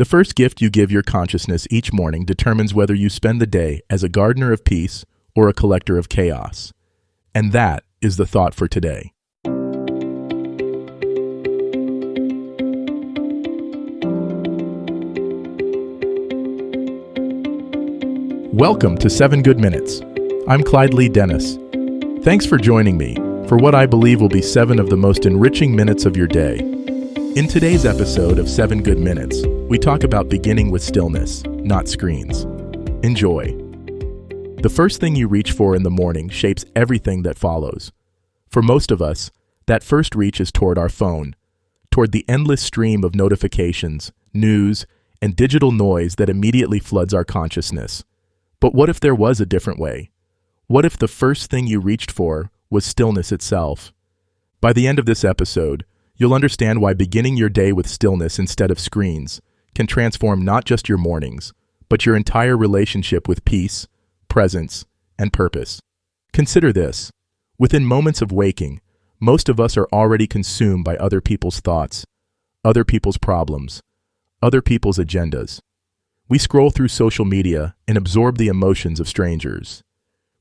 The first gift you give your consciousness each morning determines whether you spend the day as a gardener of peace or a collector of chaos. And that is the thought for today. Welcome to 7 Good Minutes. I'm Clyde Lee Dennis. Thanks for joining me for what I believe will be 7 of the most enriching minutes of your day. In today's episode of 7 Good Minutes, we talk about beginning with stillness, not screens. Enjoy. The first thing you reach for in the morning shapes everything that follows. For most of us, that first reach is toward our phone, toward the endless stream of notifications, news, and digital noise that immediately floods our consciousness. But what if there was a different way? What if the first thing you reached for was stillness itself? By the end of this episode, you'll understand why beginning your day with stillness instead of screens can transform not just your mornings, but your entire relationship with peace, presence, and purpose. Consider this. Within moments of waking, most of us are already consumed by other people's thoughts, other people's problems, other people's agendas. We scroll through social media and absorb the emotions of strangers.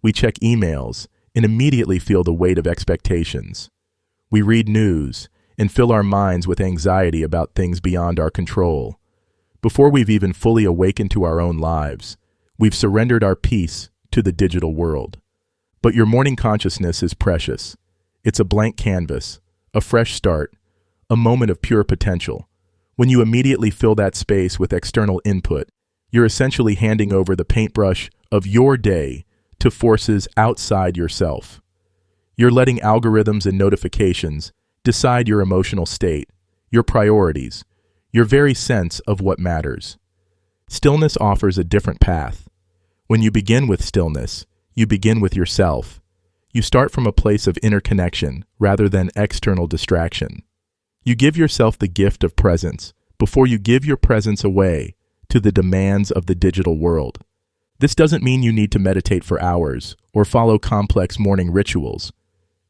We check emails and immediately feel the weight of expectations. We read news and fill our minds with anxiety about things beyond our control. Before we've even fully awakened to our own lives, we've surrendered our peace to the digital world. But your morning consciousness is precious. It's a blank canvas, a fresh start, a moment of pure potential. When you immediately fill that space with external input, you're essentially handing over the paintbrush of your day to forces outside yourself. You're letting algorithms and notifications decide your emotional state, your priorities, your very sense of what matters. Stillness offers a different path. When you begin with stillness, you begin with yourself. You start from a place of inner connection rather than external distraction. You give yourself the gift of presence before you give your presence away to the demands of the digital world. This doesn't mean you need to meditate for hours or follow complex morning rituals.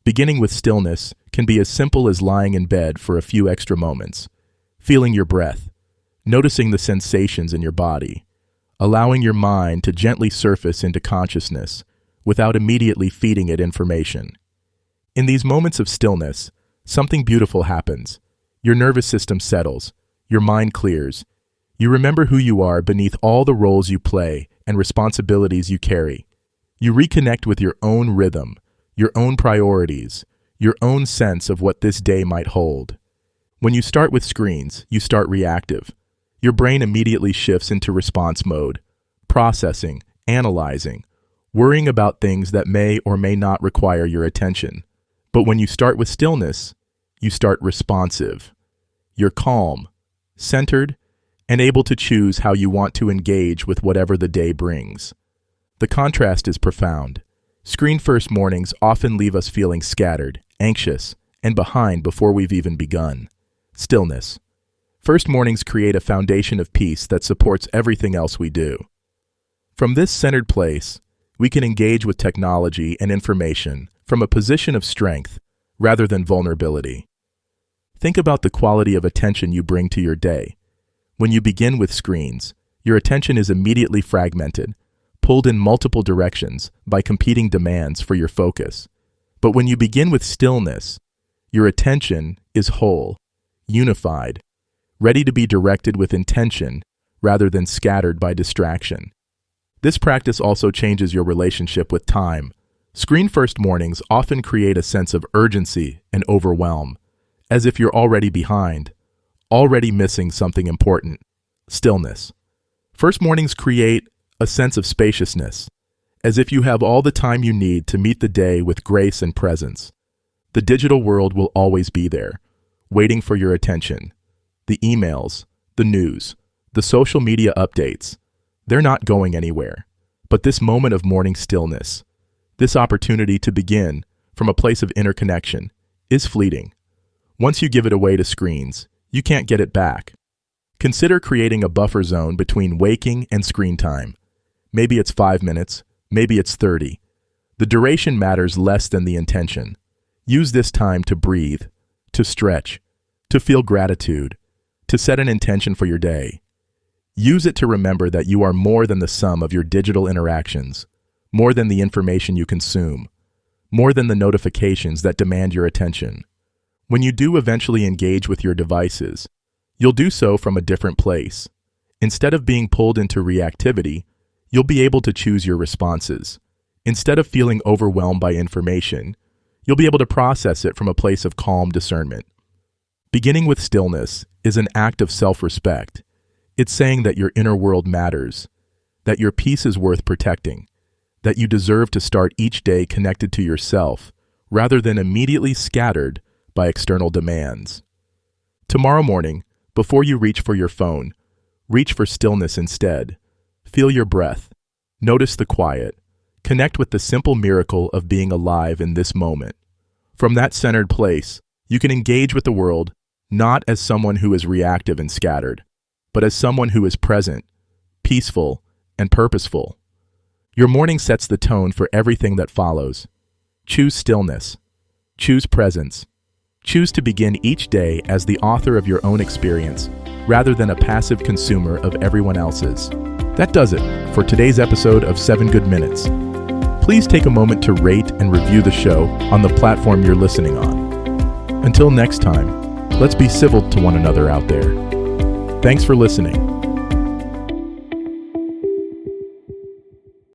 Beginning with stillness can be as simple as lying in bed for a few extra moments, feeling your breath, noticing the sensations in your body, allowing your mind to gently surface into consciousness without immediately feeding it information. In these moments of stillness, something beautiful happens. Your nervous system settles, your mind clears. You remember who you are beneath all the roles you play and responsibilities you carry. You reconnect with your own rhythm, your own priorities, your own sense of what this day might hold. When you start with screens, you start reactive. Your brain immediately shifts into response mode, processing, analyzing, worrying about things that may or may not require your attention. But when you start with stillness, you start responsive. You're calm, centered, and able to choose how you want to engage with whatever the day brings. The contrast is profound. Screen-first mornings often leave us feeling scattered, anxious, and behind before we've even begun. Stillness. First mornings create a foundation of peace that supports everything else we do. From this centered place, we can engage with technology and information from a position of strength rather than vulnerability. Think about the quality of attention you bring to your day. When you begin with screens, your attention is immediately fragmented, pulled in multiple directions by competing demands for your focus. But when you begin with stillness, your attention is whole, unified, ready to be directed with intention rather than scattered by distraction. This practice also changes your relationship with time. Screen-first mornings often create a sense of urgency and overwhelm, as if you're already behind, already missing something important. Stillness. First mornings create a sense of spaciousness, as if you have all the time you need to meet the day with grace and presence. The digital world will always be there, waiting for your attention. The emails, the news, the social media updates, they're not going anywhere. But this moment of morning stillness, this opportunity to begin from a place of inner connection, is fleeting. Once you give it away to screens, you can't get it back. Consider creating a buffer zone between waking and screen time. Maybe it's 5 minutes, maybe it's 30. The duration matters less than the intention. Use this time to breathe, to stretch, to feel gratitude, to set an intention for your day. Use it to remember that you are more than the sum of your digital interactions, more than the information you consume, more than the notifications that demand your attention. When you do eventually engage with your devices, you'll do so from a different place. Instead of being pulled into reactivity, you'll be able to choose your responses. Instead of feeling overwhelmed by information, you'll be able to process it from a place of calm discernment. Beginning with stillness is an act of self-respect. It's saying that your inner world matters, that your peace is worth protecting, that you deserve to start each day connected to yourself rather than immediately scattered by external demands. Tomorrow morning, before you reach for your phone, reach for stillness instead. Feel your breath. Notice the quiet. Connect with the simple miracle of being alive in this moment. From that centered place, you can engage with the world not as someone who is reactive and scattered, but as someone who is present, peaceful, and purposeful. Your morning sets the tone for everything that follows. Choose stillness. Choose presence. Choose to begin each day as the author of your own experience, rather than a passive consumer of everyone else's. That does it for today's episode of 7 Good Minutes. Please take a moment to rate and review the show on the platform you're listening on. Until next time, let's be civil to one another out there. Thanks for listening.